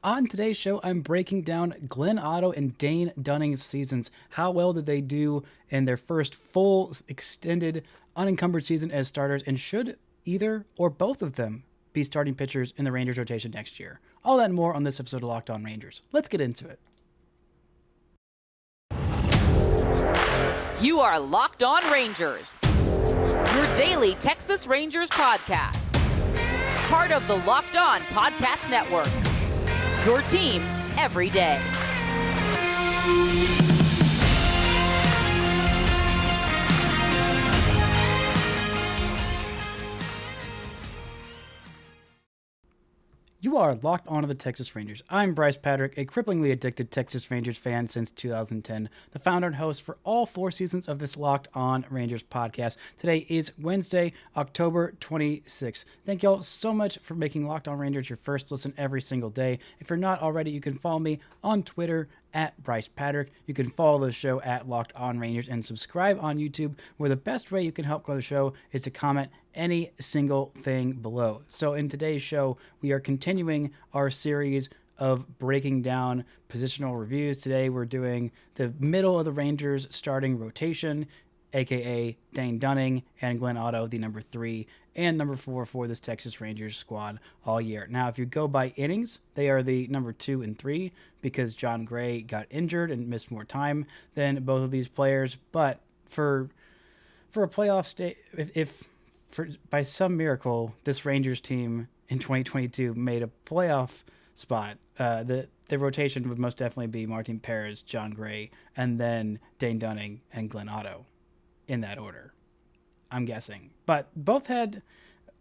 On today's show, I'm breaking down Glenn Otto and Dane Dunning's seasons. How well did they do in their first full, extended, unencumbered season as starters, and should either or both of them be starting pitchers in the Rangers rotation next year? All that and more on this episode of Locked On Rangers. Let's get into it. You are Locked On Rangers, your daily Texas Rangers podcast. Part of the Locked On Podcast Network, your team every day. You are locked onto the Texas Rangers. I'm Bryce Patrick, a cripplingly addicted Texas Rangers fan since 2010, the founder and host for all 4 seasons of this Locked On Rangers podcast. Today is Wednesday, October 26th. Thank you all so much for making Locked On Rangers your first listen every single day. If you're not already, you can follow me on Twitter at Bryce Patrick. You can follow the show at Locked On Rangers and subscribe on YouTube, where the best way you can help grow the show is to comment any single thing below. So in today's show, we are continuing our series of breaking down positional reviews. Today we're doing the middle of the Rangers starting rotation, aka Dane Dunning and Glenn Otto, the number 3 and number 4 for this Texas Rangers squad all year. Now, if you go by innings, they are the number 2 and 3 because Jon Gray got injured and missed more time than both of these players. But for a playoff state, if by some miracle this Rangers team in 2022 made a playoff spot, the rotation would most definitely be Martin Perez, Jon Gray, and then Dane Dunning and Glenn Otto in that order, I'm guessing. But both had,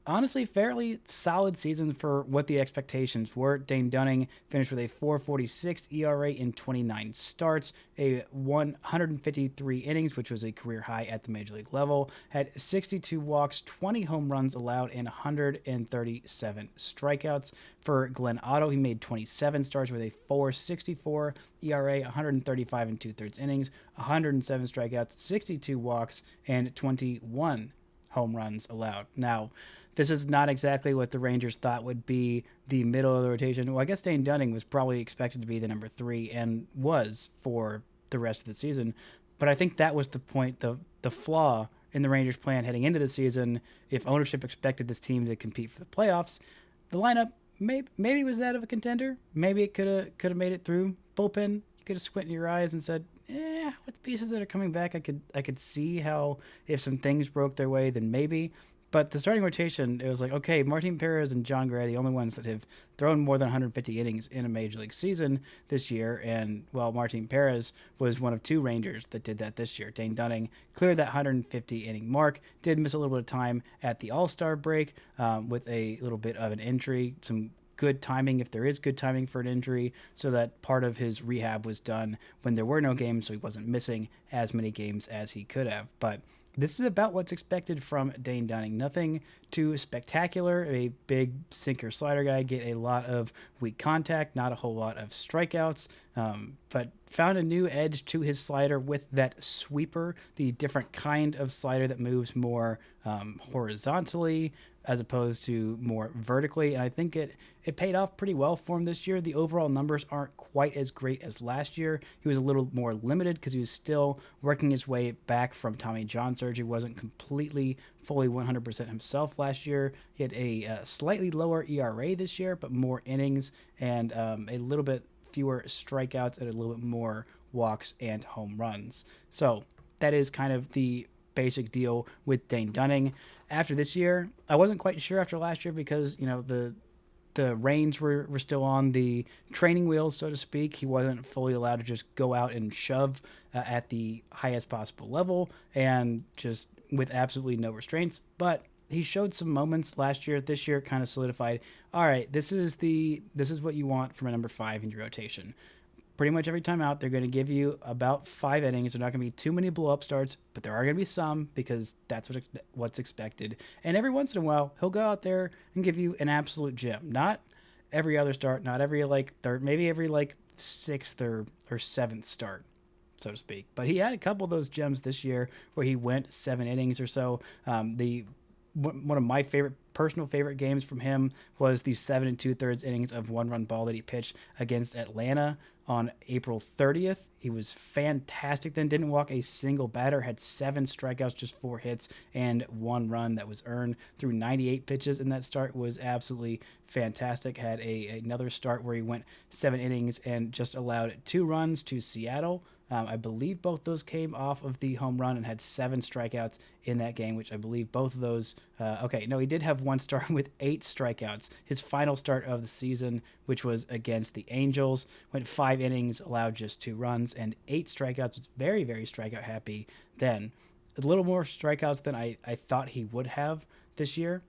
honestly, fairly solid seasons for what the expectations were. Dane Dunning finished with a 4.46 ERA in 29 starts, a 153 innings, which was a career high at the major league level, had 62 walks, 20 home runs allowed, and 137 strikeouts. For Glenn Otto, he made 27 starts with a 4.64 ERA, 135 and 2/3 innings, 107 strikeouts, 62 walks, and 21 home runs allowed. Now, this is not exactly what the Rangers thought would be the middle of the rotation. Well, I guess Dane Dunning was probably expected to be the number 3 and was for the rest of the season. But I think that was the point, the flaw in the Rangers' plan heading into the season. If ownership expected this team to compete for the playoffs, the lineup maybe was that of a contender. Maybe it could have made it through. Bullpen, you could have squinted your eyes and said, with the pieces that are coming back, I could see how if some things broke their way, then maybe. But the starting rotation, it was like, okay, Martin Perez and Jon Gray are the only ones that have thrown more than 150 innings in a major league season this year. And, well, Martin Perez was one of 2 Rangers that did that this year. Dane Dunning cleared that 150 inning mark, did miss a little bit of time at the All-Star break with a little bit of an injury, some good timing, if there is good timing for an injury, so that part of his rehab was done when there were no games, so he wasn't missing as many games as he could have. But this is about what's expected from Dane Dunning. Nothing too spectacular. A big sinker slider guy, get a lot of weak contact, not a whole lot of strikeouts, but found a new edge to his slider with that sweeper, the different kind of slider that moves more horizontally as opposed to more vertically. And I think it paid off pretty well for him this year. The overall numbers aren't quite as great as last year. He was a little more limited because he was still working his way back from Tommy John surgery. Wasn't completely, fully 100% himself last year. He had a slightly lower ERA this year, but more innings and a little bit fewer strikeouts and a little bit more walks and home runs. So that is kind of the basic deal with Dane Dunning. After this year, I wasn't quite sure after last year because, the reins were still on the training wheels, so to speak. He wasn't fully allowed to just go out and shove at the highest possible level and just with absolutely no restraints. But he showed some moments last year. This year kind of solidified, all right, this is what you want from a number 5 in your rotation. Pretty much every time out, they're going to give you about 5 innings. They're not going to be too many blow-up starts, but there are going to be some because that's what's expected. And every once in a while, he'll go out there and give you an absolute gem. Not every other start, not every third, maybe every 6th or 7th start, so to speak. But he had a couple of those gems this year where he went 7 innings or so. One of my favorite personal favorite games from him was the 7 2/3 innings of 1-run ball that he pitched against Atlanta on April 30th. He was fantastic then, didn't walk a single batter, had 7 strikeouts, just 4 hits, and 1 run that was earned through 98 pitches in that start. Was absolutely fantastic. Had another start where he went 7 innings and just allowed 2 runs to Seattle. I believe both those came off of the home run and had 7 strikeouts in that game, which I believe both of those. He did have one start with 8 strikeouts. His final start of the season, which was against the Angels, went 5 innings, allowed just 2 runs and 8 strikeouts. Was very, very strikeout happy then. A little more strikeouts than I thought he would have this year.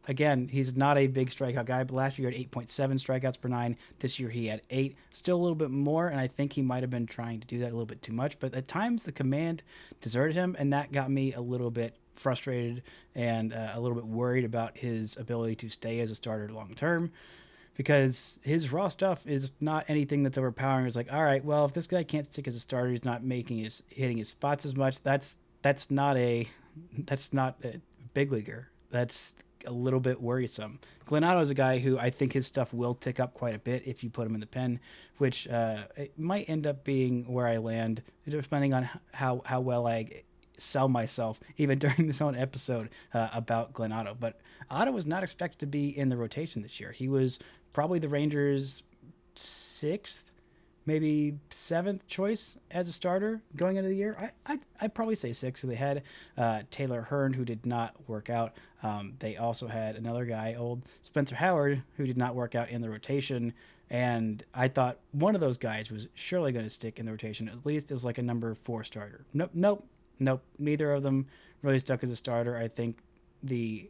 Again, he's not a big strikeout guy, but last year he had 8.7 strikeouts per 9. This year he had 8. Still a little bit more, and I think he might have been trying to do that a little bit too much. But at times the command deserted him, and that got me a little bit frustrated and a little bit worried about his ability to stay as a starter long term, because his raw stuff is not anything that's overpowering. It's like, all right, well, if this guy can't stick as a starter, he's not hitting his spots as much. That's not a big leaguer. That's a little bit worrisome. Glenn Otto is a guy who I think his stuff will tick up quite a bit if you put him in the pen, which it might end up being where I land, depending on how well I sell myself, even during this own episode about Glenn Otto. But Otto was not expected to be in the rotation this year. He was probably the Rangers' 6th, maybe 7th choice as a starter going into the year. I'd probably say 6. So they had Taylor Hearn, who did not work out. They also had another guy, old Spencer Howard, who did not work out in the rotation. And I thought one of those guys was surely going to stick in the rotation, at least as like a number 4 starter. Nope. Neither of them really stuck as a starter. I think the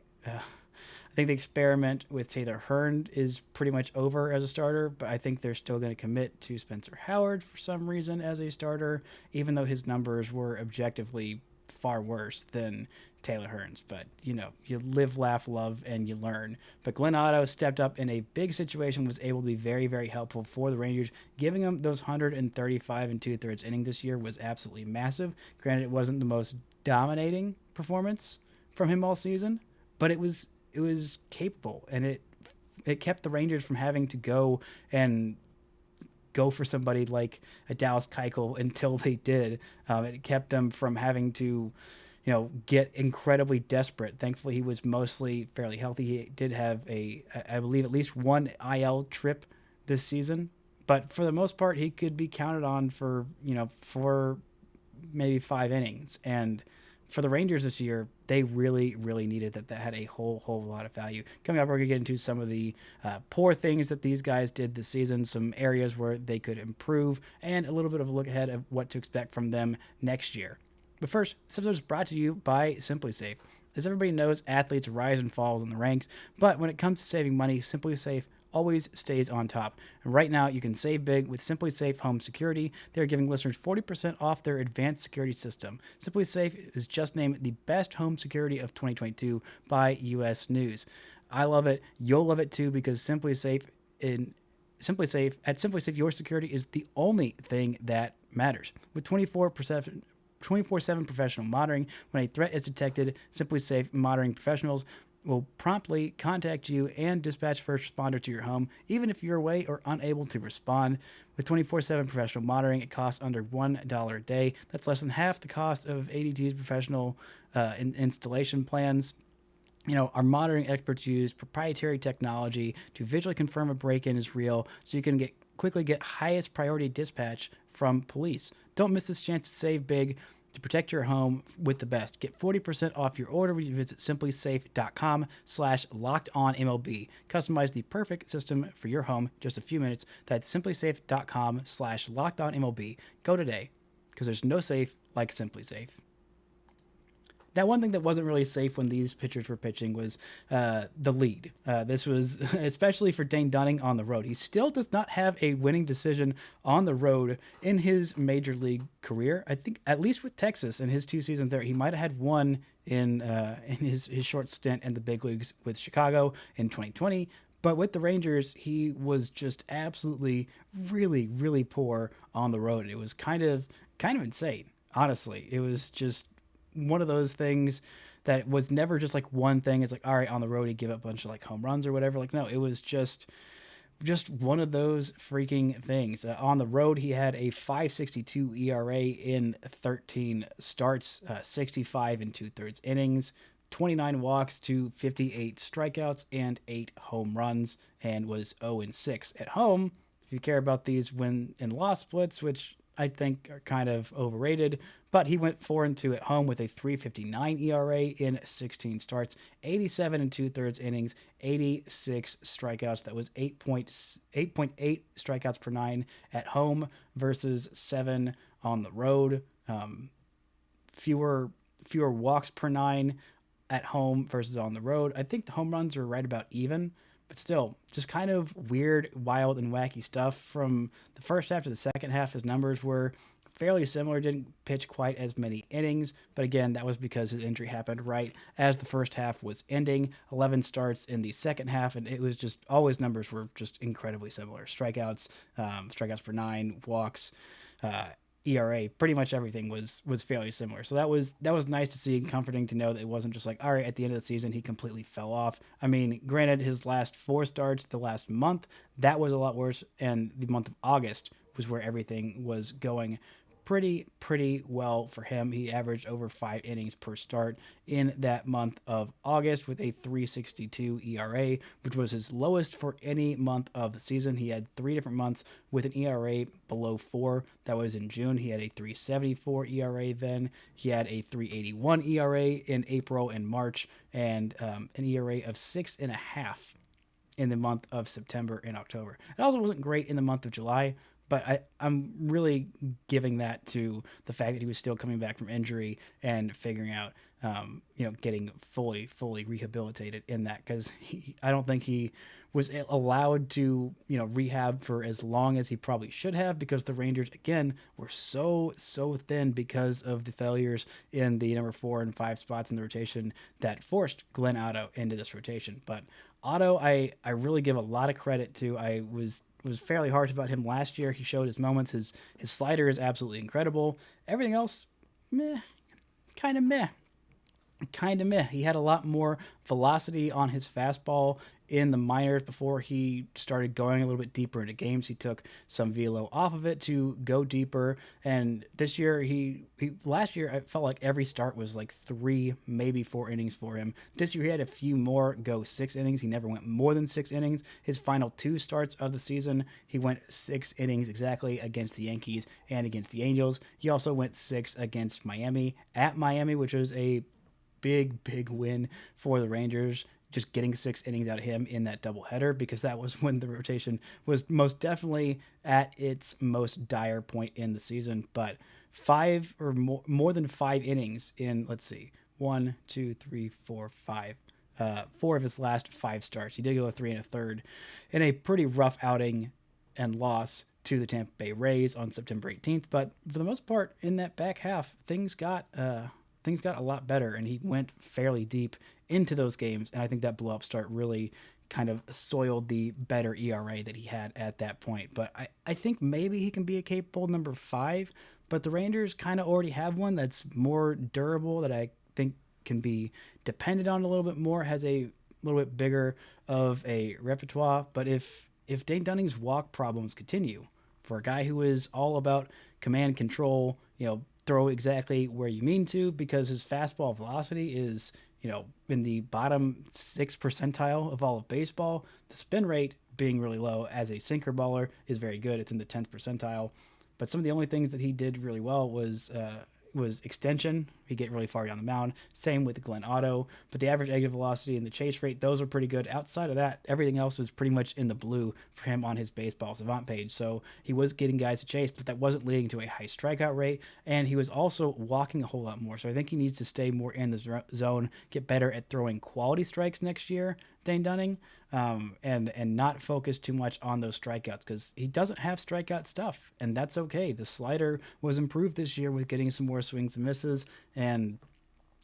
experiment with Taylor Hearn is pretty much over as a starter, but I think they're still going to commit to Spencer Howard for some reason as a starter, even though his numbers were objectively far worse than Taylor Hearn's. But, you live, laugh, love, and you learn. But Glenn Otto stepped up in a big situation, was able to be very, very helpful for the Rangers. Giving them those 135 2/3 innings this year was absolutely massive. Granted, it wasn't the most dominating performance from him all season, but it was capable, and it kept the Rangers from having to go for somebody like a Dallas Keuchel until they did. It kept them from having to, get incredibly desperate. Thankfully, he was mostly fairly healthy. He did have I believe, at least one IL trip this season, but for the most part, he could be counted on for maybe 5 innings. And for the Rangers this year, they really, really needed that. That had a whole lot of value. Coming up, we're going to get into some of the poor things that these guys did this season, some areas where they could improve, and a little bit of a look ahead of what to expect from them next year. But first, this episode is brought to you by SimpliSafe. As everybody knows, athletes rise and fall in the ranks, but when it comes to saving money, SimpliSafe always stays on top. And right now, you can save big with SimpliSafe Home Security. They're giving listeners 40% off their advanced security system. SimpliSafe is just named the best home security of 2022 by U.S. News. I love it. You'll love it too, because SimpliSafe, your security is the only thing that matters. With 24/7 professional monitoring, when a threat is detected, SimpliSafe monitoring professionals will promptly contact you and dispatch first responder to your home, even if you're away or unable to respond. With 24/7 professional monitoring, it costs under $1 a day. That's less than half the cost of ADT's professional installation plans. Our monitoring experts use proprietary technology to visually confirm a break-in is real, so you can quickly get highest priority dispatch from police. Don't miss this chance to save big, to protect your home with the best. Get 40% off your order when you visit simplisafe.com/lockedonmlb. Customize the perfect system for your home in just a few minutes. That's simplisafe.com/lockedonmlb. Go today, because there's no safe like SimpliSafe. Now, one thing that wasn't really safe when these pitchers were pitching was the lead. This was especially for Dane Dunning on the road. He still does not have a winning decision on the road in his major league career. I think at least with Texas in his 2 seasons there, he might have had one in his short stint in the big leagues with Chicago in 2020. But with the Rangers, he was just absolutely really, really poor on the road. It was kind of insane, honestly. It was just one of those things that was never just like one thing. It's like, all right, on the road he give up a bunch of like home runs or whatever. Like, no, it was just one of those freaking things. On the road, he had a 5.62 ERA in 13 starts, 65 and 2/3 innings, 29 walks to 58 strikeouts, and 8 home runs, and was 0-6 at home. If you care about these win and loss splits, which I think are kind of overrated, but he went 4-2 at home with a 3.59 ERA in 16 starts, 87 and 2/3 innings, 86 strikeouts. That was 8.8 strikeouts per nine at home versus 7 on the road. Fewer walks per nine at home versus on the road. I think the home runs are right about even, but still, just kind of weird, wild, and wacky stuff. From the first half to the second half, his numbers were fairly similar. Didn't pitch quite as many innings, but again, that was because his injury happened right as the first half was ending. 11 starts in the second half, and it was just all his numbers were just incredibly similar. Strikeouts per nine, walks, ERA, pretty much everything was fairly similar. So that was nice to see and comforting to know that it wasn't just like, all right, at the end of the season he completely fell off. I mean, granted, his last 4 starts, the last month, that was a lot worse, and the month of August was where everything was going pretty well for him. He averaged over 5 innings per start in that month of August with a 3.62 ERA, which was his lowest for any month of the season. He had 3 different months with an ERA below 4. That was in June. He had a 3.74 ERA then. He had a 3.81 ERA in April and March, and an ERA of 6.5 in the month of September and October. It also wasn't great in the month of July, but I'm really giving that to the fact that he was still coming back from injury and figuring out, getting fully rehabilitated in that, because I don't think he was allowed to, rehab for as long as he probably should have, because the Rangers, again, were so thin because of the failures in the number 4 and 5 spots in the rotation that forced Glenn Otto into this rotation. But Otto, I really give a lot of credit to. I was fairly harsh about him last year. He showed his moments. His slider is absolutely incredible. Everything else, kind of meh. He had a lot more velocity on his fastball in the minors before he started going a little bit deeper into games. He took some velo off of it to go deeper. And this year, last year, I felt like every start was like 3, maybe 4 innings for him. This year, he had a few more go 6 innings. He never went more than 6 innings. His final 2 starts of the season, he went 6 innings exactly against the Yankees and against the Angels. He also went 6 against Miami at Miami, which was a big win for the Rangers, just getting 6 innings out of him in that doubleheader, because that was when the rotation was most definitely at its most dire point in the season. But 5 or more than 5 innings in, let's see, 1, 2, 3, 4, 5. 4 of his last 5 starts. He did go 3 1/3 in a pretty rough outing and loss to the Tampa Bay Rays on September 18th. But for the most part, in that back half, things got a lot better, and he went fairly deep into those games, and I think that blow-up start really kind of soiled the better ERA that he had at that point. But I think maybe he can be a capable number 5, but the Rangers kind of already have one that's more durable, that I think can be depended on a little bit more, has a little bit bigger of a repertoire. But if Dane Dunning's walk problems continue, for a guy who is all about command control, throw exactly where you mean to, because his fastball velocity is, in the bottom 6 percentile of all of baseball. The spin rate, being really low as a sinker baller, is very good. It's in the 10th percentile. But some of the only things that he did really well was extension. He'd get really far down the mound. Same with Glenn Otto. But the average exit velocity and the chase rate, those are pretty good. Outside of that, everything else was pretty much in the blue for him on his baseball savant page. So he was getting guys to chase, but that wasn't leading to a high strikeout rate. And he was also walking a whole lot more. So I think he needs to stay more in the zone, get better at throwing quality strikes next year, Dane Dunning, and not focus too much on those strikeouts, because he doesn't have strikeout stuff, and that's okay. The slider was improved this year with getting some more swings and misses, and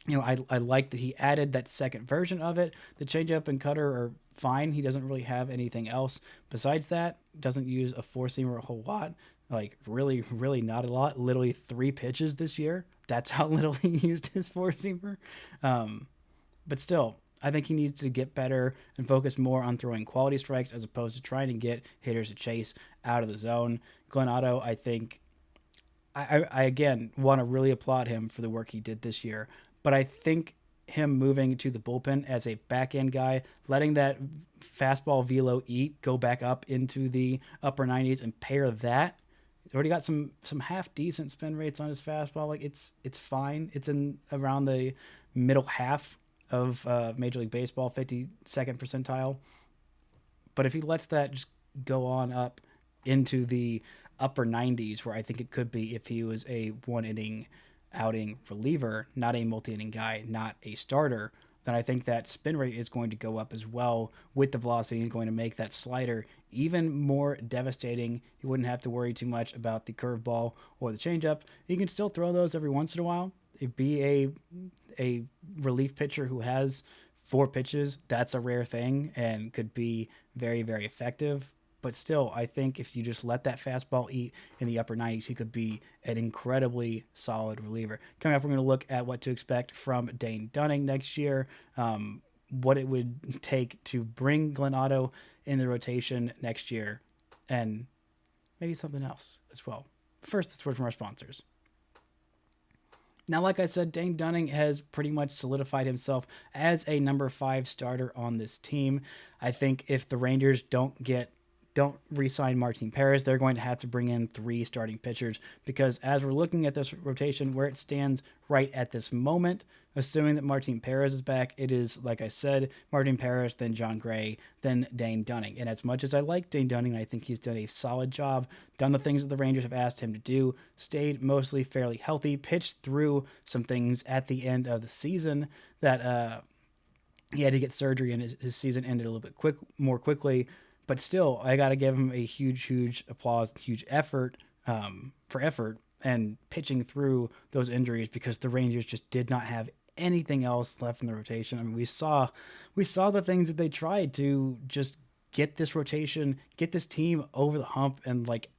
I like that he added that second version of it. The changeup and cutter are fine. He doesn't really have anything else besides that. Doesn't use a four seamer a whole lot. Like really, really not a lot. Literally 3 pitches this year. That's how little he used his four seamer. But still, I think he needs to get better and focus more on throwing quality strikes as opposed to trying to get hitters to chase out of the zone. Glenn Otto, I think I again want to really applaud him for the work he did this year. But I think him moving to the bullpen as a back end guy, letting that fastball velo eat go back up into the upper 90s and pair that. He's already got some half decent spin rates on his fastball. Like it's fine. It's in around the middle half of Major League Baseball, 52nd percentile. But if he lets that just go on up into the upper 90s, where I think it could be if he was a one inning outing reliever, not a multi inning guy, not a starter, then I think that spin rate is going to go up as well with the velocity and going to make that slider even more devastating. You wouldn't have to worry too much about the curveball or the changeup. You can still throw those every once in a while. It'd be a relief pitcher who has 4 pitches. That's a rare thing and could be very, very effective. But still, I think if you just let that fastball eat in the upper 90s, he could be an incredibly solid reliever. Coming up, we're going to look at what to expect from Dane Dunning next year, what it would take to bring Glenn Otto in the rotation next year, and maybe something else as well. First, let's word from our sponsors. Now, like I said, Dane Dunning has pretty much solidified himself as a number 5 starter on this team. I think if the Rangers don't re-sign Martin Perez, they're going to have to bring in 3 starting pitchers, because as we're looking at this rotation where it stands right at this moment, assuming that Martin Perez is back, it is, like I said, Martin Perez, then John Gray, then Dane Dunning. And as much as I like Dane Dunning, I think he's done a solid job, done the things that the Rangers have asked him to do, stayed mostly fairly healthy, pitched through some things at the end of the season that he had to get surgery and his season ended a little bit more quickly. But still, I got to give him a huge applause, huge effort for effort and pitching through those injuries, because the Rangers just did not have anything else left in the rotation. I mean, we saw the things that they tried to just get this rotation, get this team over the hump and like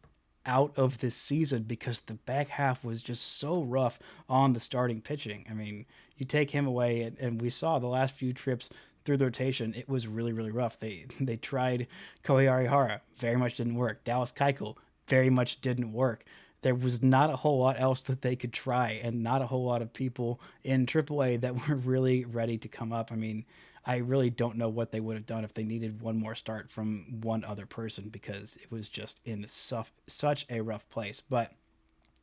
out of this season, because the back half was just so rough on the starting pitching. I mean, you take him away and we saw the last few trips through the rotation, it was really, really rough. They tried Kohei Arihara, very much didn't work. Dallas Keuchel, very much didn't work. There was not a whole lot else that they could try, and not a whole lot of people in AAA that were really ready to come up. I mean, I really don't know what they would have done if they needed one more start from one other person, because it was just in such a rough place. But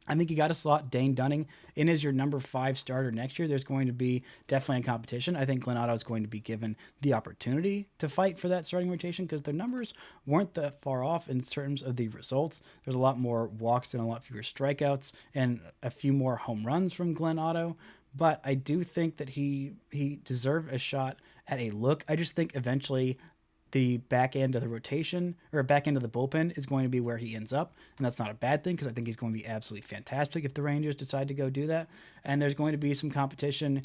I think you got to slot Dane Dunning in as your number 5 starter next year. There's going to be definitely a competition. I think Glenn Otto is going to be given the opportunity to fight for that starting rotation, because their numbers weren't that far off in terms of the results. There's a lot more walks and a lot fewer strikeouts and a few more home runs from Glenn Otto. But I do think that he deserved a shot at a look. I just think eventually the back end of the rotation or back end of the bullpen is going to be where he ends up. And that's not a bad thing, because I think he's going to be absolutely fantastic if the Rangers decide to go do that. And there's going to be some competition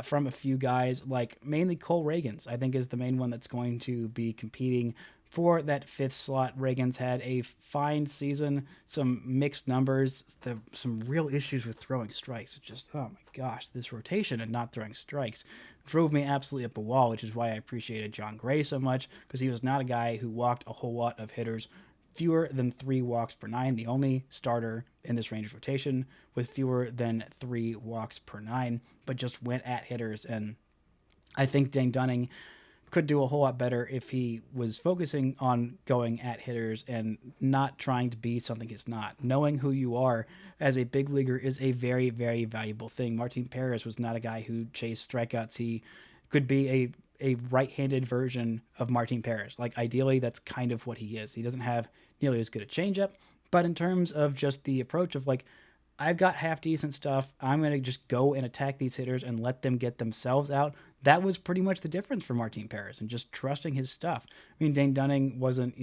from a few guys, like mainly Cole Reagans, I think is the main one that's going to be competing for that 5th slot. Reagans had a fine season, some mixed numbers, some real issues with throwing strikes. It's just, oh my gosh, this rotation and not throwing strikes drove me absolutely up a wall, which is why I appreciated John Gray so much, because he was not a guy who walked a whole lot of hitters. Fewer than 3 walks per 9, the only starter in this Rangers rotation with fewer than 3 walks per 9, but just went at hitters. And I think Dane Dunning could do a whole lot better if he was focusing on going at hitters and not trying to be something he's not. Knowing who you are as a big leaguer is a very, very valuable thing. Martin Perez was not a guy who chased strikeouts. He could be a right-handed version of Martin Perez. Like, ideally, that's kind of what he is. He doesn't have nearly as good a changeup, but in terms of just the approach of like, I've got half decent stuff, I'm going to just go and attack these hitters and let them get themselves out. That was pretty much the difference for Martin Perez, and just trusting his stuff. I mean, Dane Dunning wasn't,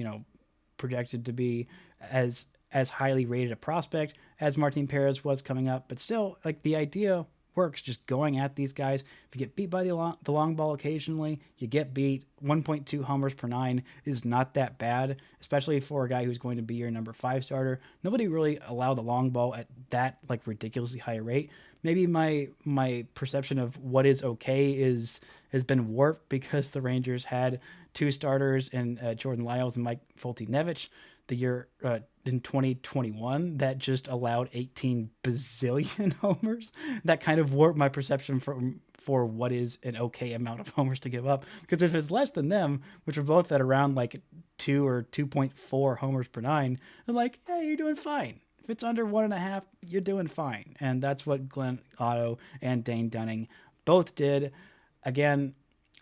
projected to be as highly rated a prospect as Martin Perez was coming up, but still, like, the idea works, just going at these guys. If you get beat by the long ball occasionally, you get beat. 1.2 homers per 9 is not that bad, especially for a guy who's going to be your number 5 starter. Nobody really allowed the long ball at that like ridiculously high rate. Maybe my perception of what is okay has been warped because the Rangers had 2 starters in Jordan Lyles and Mike Foltynewicz the year in 2021 that just allowed 18 bazillion homers. That kind of warped my perception for what is an okay amount of homers to give up. Because if it's less than them, which are both at around like 2 or 2.4 homers per 9, I'm like, hey, you're doing fine. If it's under 1.5, you're doing fine. And that's what Glenn Otto and Dane Dunning both did. Again,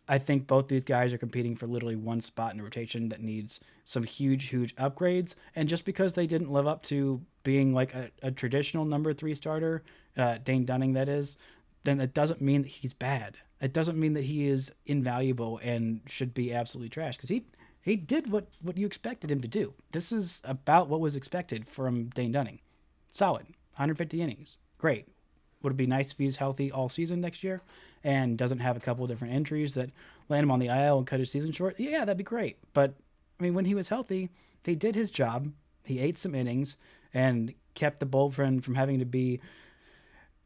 I think both these guys are competing for literally one spot in the rotation that needs some huge upgrades. And just because they didn't live up to being like a traditional number 3 starter, Dane Dunning that is, then it doesn't mean that he's bad. It doesn't mean that he is invaluable and should be absolutely trash, because he did what you expected him to do. This is about what was expected from Dane Dunning. Solid. 150 innings. Great. Would it be nice if he's healthy all season next year and doesn't have a couple of different injuries that land him on the IL and cut his season short? Yeah, that'd be great. But, I mean, when he was healthy, he did his job. He ate some innings and kept the bullpen from having to be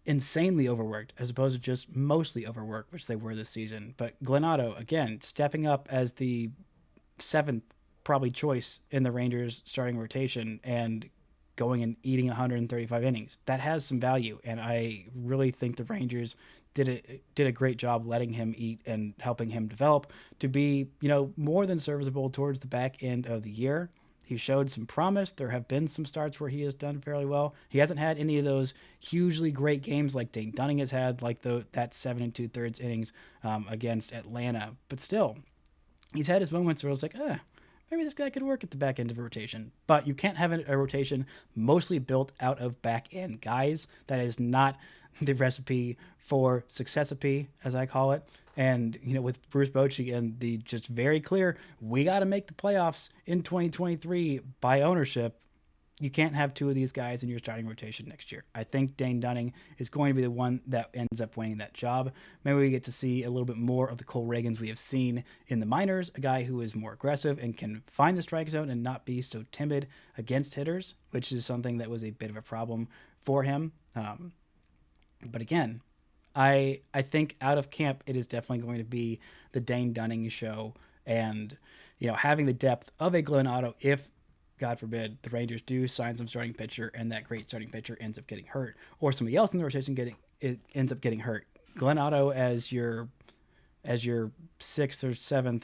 insanely overworked as opposed to just mostly overworked, which they were this season. But Glenn Otto, again, stepping up as the 7th probably choice in the Rangers starting rotation and going and eating 135 innings. That has some value, and I really think the Rangers did a great job letting him eat and helping him develop to be, more than serviceable towards the back end of the year. He showed some promise. There have been some starts where he has done fairly well. He hasn't had any of those hugely great games like Dane Dunning has had, like that 7 2/3 innings against Atlanta. But still, he's had his moments where it's like, maybe this guy could work at the back end of a rotation. But you can't have a rotation mostly built out of back end guys. That is not the recipe for successipy, as I call it. And, with Bruce Bochy and the just very clear, we got to make the playoffs in 2023 by ownership, you can't have 2 of these guys in your starting rotation next year. I think Dane Dunning is going to be the one that ends up winning that job. Maybe we get to see a little bit more of the Cole Reagans we have seen in the minors, a guy who is more aggressive and can find the strike zone and not be so timid against hitters, which is something that was a bit of a problem for him. But again, I think out of camp, it is definitely going to be the Dane Dunning show, and having the depth of a Glenn Otto if, God forbid, the Rangers do sign some starting pitcher and that great starting pitcher ends up getting hurt, or somebody else in the rotation ends up getting hurt. Glenn Otto as your 6th or 7th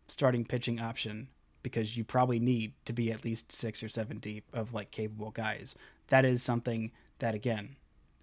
starting pitching option, because you probably need to be at least 6 or 7 deep of like capable guys. That is something that, again,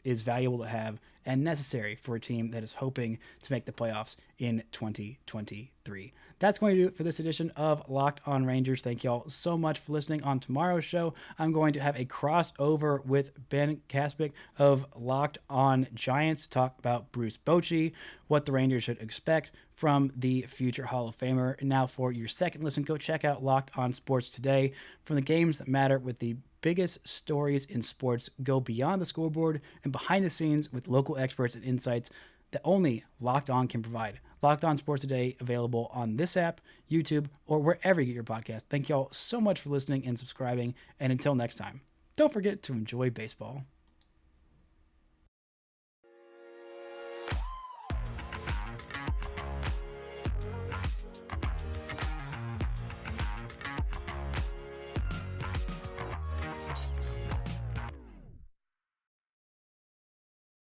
is valuable to have and necessary for a team that is hoping to make the playoffs in 2023. That's going to do it for this edition of Locked On Rangers. Thank y'all so much for listening. On tomorrow's show, I'm going to have a crossover with Ben Kaspick of Locked On Giants, talk about Bruce Bochy, what the Rangers should expect from the future Hall of Famer. And now for your second listen, go check out Locked On Sports Today. From the games that matter with the biggest stories in sports, go beyond the scoreboard and behind the scenes with local experts and insights that only Locked On can provide. Locked On Sports Today, available on this app, YouTube, or wherever you get your podcast. Thank y'all so much for listening and subscribing. And until next time, don't forget to enjoy baseball.